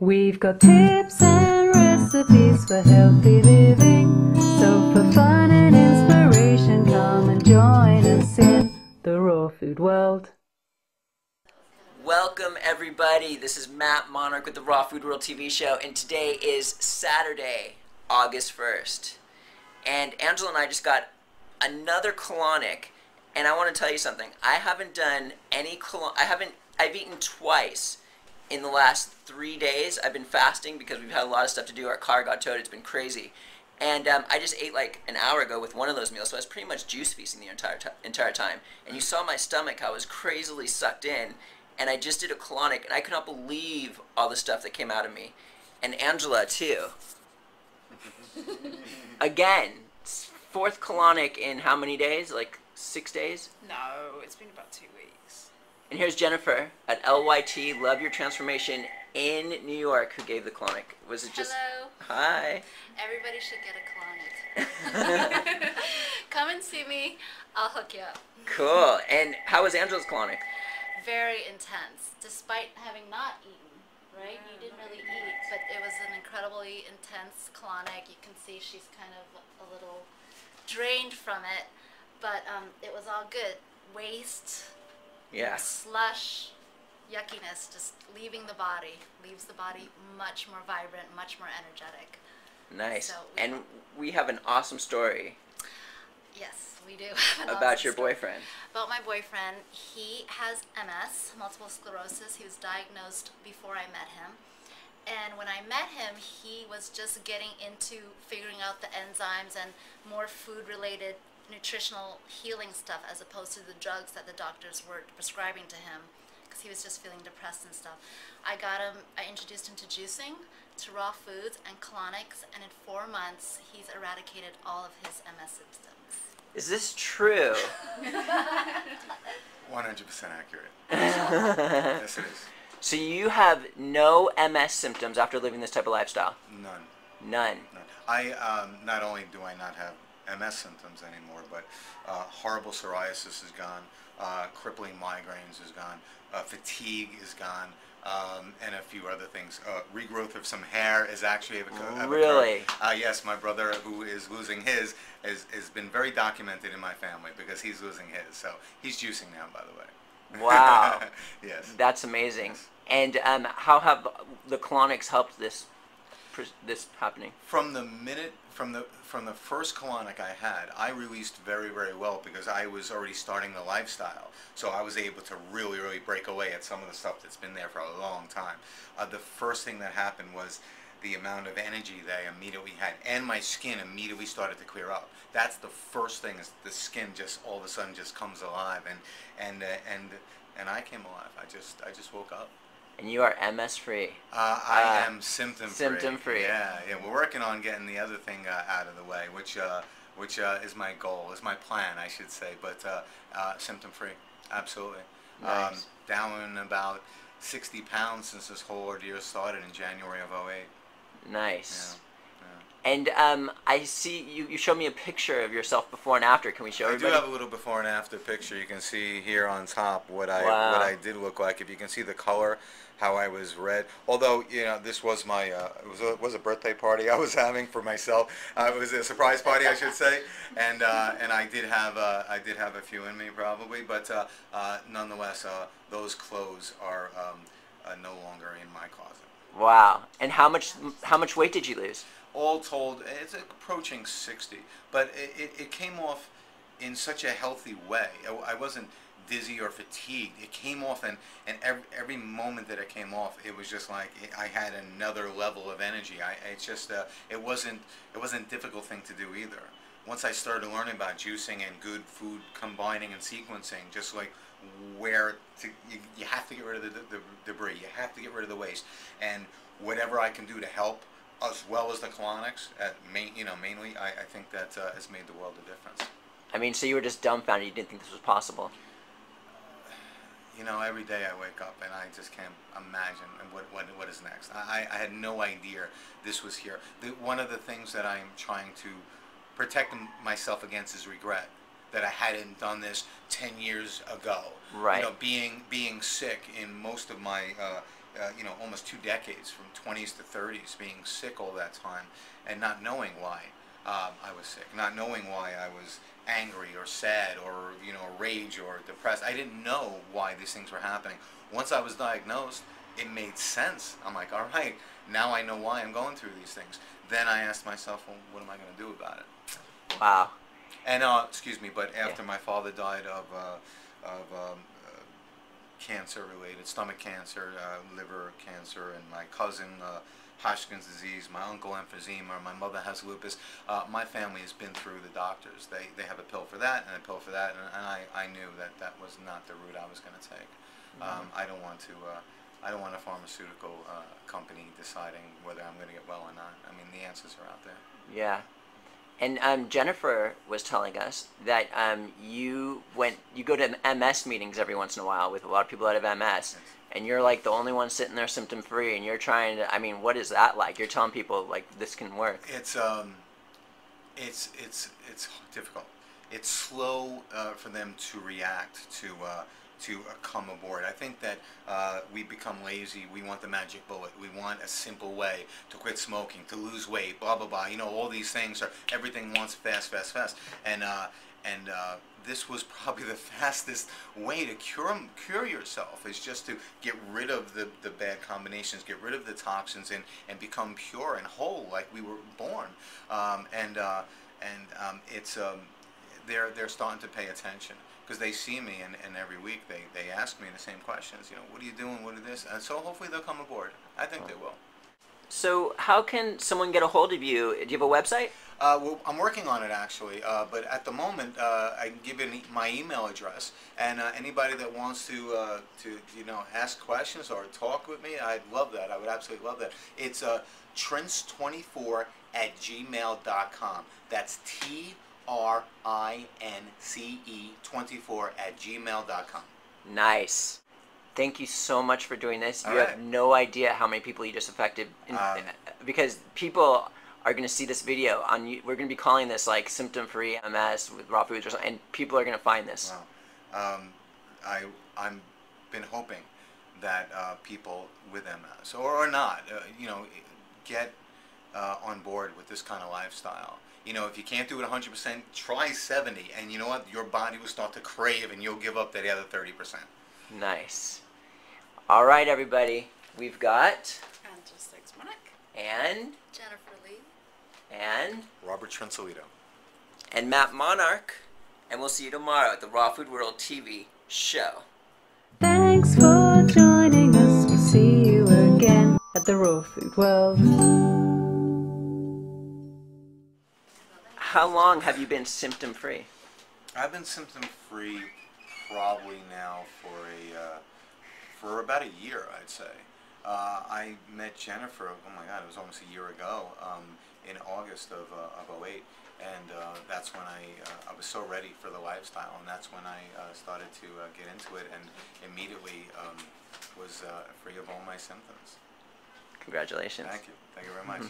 We've got tips and recipes for healthy living. So for fun and inspiration, come and join us in the raw food world. Welcome everybody, this is Matt Monarch with the Raw Food World TV show, and today is Saturday, August 1st. And Angela and I just got another colonic, and I want to tell you something. I haven't done any I've eaten twice in the last 3 days. I've been fasting because we've had a lot of stuff to do. Our car got towed, it's been crazy. And I just ate like an hour ago with one of those meals, so I was pretty much juice feasting the entire time. And you saw my stomach, how it was crazily sucked in. And I just did a colonic, and I could not believe all the stuff that came out of me. And Angela, too. Again, fourth colonic in how many days? Like 6 days? No, it's been about 2 weeks. And here's Jennifer at LYT, Love Your Transformation in New York, who gave the colonic. Was it just... Hello. Hi. Everybody should get a colonic. Come and see me. I'll hook you up. Cool. And how was Angela's colonic? Very intense, despite having not eaten, right? You didn't really eat, but it was an incredibly intense colonic. You can see she's kind of a little drained from it, but it was all good. Waste, Yeah. slush, yuckiness, just leaving the body. Leaves the body much more vibrant, much more energetic. Nice. So And we have an awesome story Yes, we do have an about awesome your story. boyfriend. About my boyfriend. He has MS, multiple sclerosis. He was diagnosed before I met him. And when I met him, he was just getting into figuring out the enzymes and more food-related nutritional healing stuff as opposed to the drugs that the doctors were prescribing to him because he was just feeling depressed and stuff. I introduced him to juicing, to raw foods, and colonics, and in 4 months, he's eradicated all of his MS symptoms. Is this true? 100% accurate. Yes, it is. So you have no MS symptoms after living this type of lifestyle? None. None. None. I not only do I not have MS symptoms anymore, but horrible psoriasis is gone, crippling migraines is gone, fatigue is gone, and a few other things. Regrowth of some hair is actually Really? Yes, my brother, who is losing his, has been very documented in my family because he's losing his. So he's juicing now, by the way. Wow. Yes. That's amazing. Yes. And how have the colonics helped this happening? From the first colonic I had, I released very, very well because I was already starting the lifestyle. So I was able to really, really break away at some of the stuff that's been there for a long time. The first thing that happened was the amount of energy that I immediately had, and my skin immediately started to clear up. That's the first thing, is the skin just all of a sudden just comes alive, and I came alive. I just woke up. And you are MS free. I am symptom free. Symptom free. Yeah. We're working on getting the other thing out of the way, which is my goal, is my plan, I should say. But symptom free, absolutely. Nice. Down about 60 pounds since this whole ordeal started in January of '08. Nice. Yeah. And I see you showed me a picture of yourself before and after. Can we show everybody? I do have a little before and after picture. You can see here on top what I did look like. If you can see the color, how I was red. Although, you know, this was my it was a birthday party I was having for myself. It was a surprise party, I should say, and I did have a few in me probably, but nonetheless, those clothes are no longer in my closet. Wow. And how much weight did you lose? All told, it's approaching 60, but it came off in such a healthy way. I wasn't dizzy or fatigued. It came off, and every moment that it came off, it was just like I had another level of energy. It wasn't a difficult thing to do either. Once I started learning about juicing and good food combining and sequencing, just like you have to get rid of the debris, you have to get rid of the waste, and whatever I can do to help, as well as the colonics, mainly, I think that has made the world a difference. I mean, so you were just dumbfounded. You didn't think this was possible. You know, every day I wake up and I just can't imagine what is next. I had no idea this was here. One of the things that I'm trying to protect myself against is regret. That I hadn't done this 10 years ago. Right. You know, being sick in most of my you know, almost 2 decades, from 20s to 30s, being sick all that time and not knowing why I was sick, not knowing why I was angry or sad or, you know, rage or depressed. I didn't know why these things were happening. Once I was diagnosed, it made sense. I'm like, all right, now I know why I'm going through these things. Then I asked myself, well, what am I going to do about it? Wow. And excuse me, but after my father died of cancer-related, stomach cancer, liver cancer, and my cousin Hodgkin's disease, my uncle emphysema, my mother has lupus. My family has been through the doctors. They have a pill for that and a pill for that, and I knew that that was not the route I was going to take. I don't want to. I don't want a pharmaceutical company deciding whether I'm going to get well or not. I mean, the answers are out there. Yeah. And Jennifer was telling us that you go to MS meetings every once in a while with a lot of people that have MS, Yes. and you're like the only one sitting there symptom free, and you're trying to. I mean, what is that like? You're telling people like this can work. It's difficult. It's slow for them to react to come aboard. I think that we become lazy. We want the magic bullet. We want a simple way to quit smoking, to lose weight, blah blah blah. You know, all these things are, everything wants fast, fast, fast. And this was probably the fastest way to cure yourself, is just to get rid of the bad combinations, get rid of the toxins, and become pure and whole like we were born. They're starting to pay attention, because they see me, and every week they ask me the same questions. You know, what are you doing? What is this? And so hopefully they'll come aboard. I think they will. So how can someone get a hold of you? Do you have a website? Well, I'm working on it actually, but at the moment I can give you my email address, and anybody that wants to you know, ask questions or talk with me, I'd love that. I would absolutely love that. It's trince24@gmail.com. That's TRINCE24@gmail.com. Nice. Thank you so much for doing this. You All right. have no idea how many people you just affected, because people are going to see this video on. We're going to be calling this like symptom-free MS with raw foods or something, and people are going to find this. Wow. I'm been hoping that people with MS or not, you know, get on board with this kind of lifestyle. You know, if you can't do it 100%, try 70, and you know what? Your body will start to crave, and you'll give up that other 30%. Nice. All right, everybody. We've got and Jennifer Lee. and Robert Trinsolito. and Matt Monarch, and we'll see you tomorrow at the Raw Food World TV show. Thanks for joining us. We'll see you again at the Raw Food World. How long have you been symptom-free? I've been symptom-free probably now for about a year, I'd say. I met Jennifer, oh my God, it was almost a year ago, in August of 08, and that's when I was so ready for the lifestyle, and that's when I started to get into it, and immediately was free of all my symptoms. Congratulations. Thank you very much.